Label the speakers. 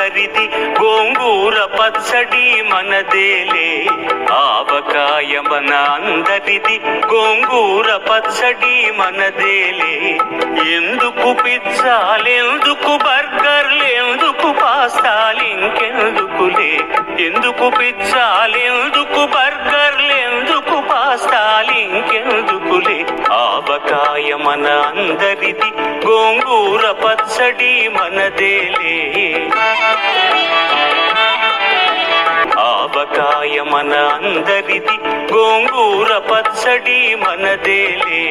Speaker 1: అందరిది గోంగూర పచ్చడి మనదేలే ఆవకాయ మన అందరిది గోంగూర పచ్చడి మనదేలే ఎందుకు పిజ్జాలెందుకు బర్గర్లెందుకు పాస్తాలు ఇంకెందుకులే ఎందుకు పిజ్జాలెందుకు బర్గర్లెందుకు పాస్తాలు ఇంకెందుకులే ఆవకాయ మన అందరిది గోంగూర పచ్చడి మనదేలే ఆవకాయ మన అందరిది గోంగూర పచ్చడి మనదేలే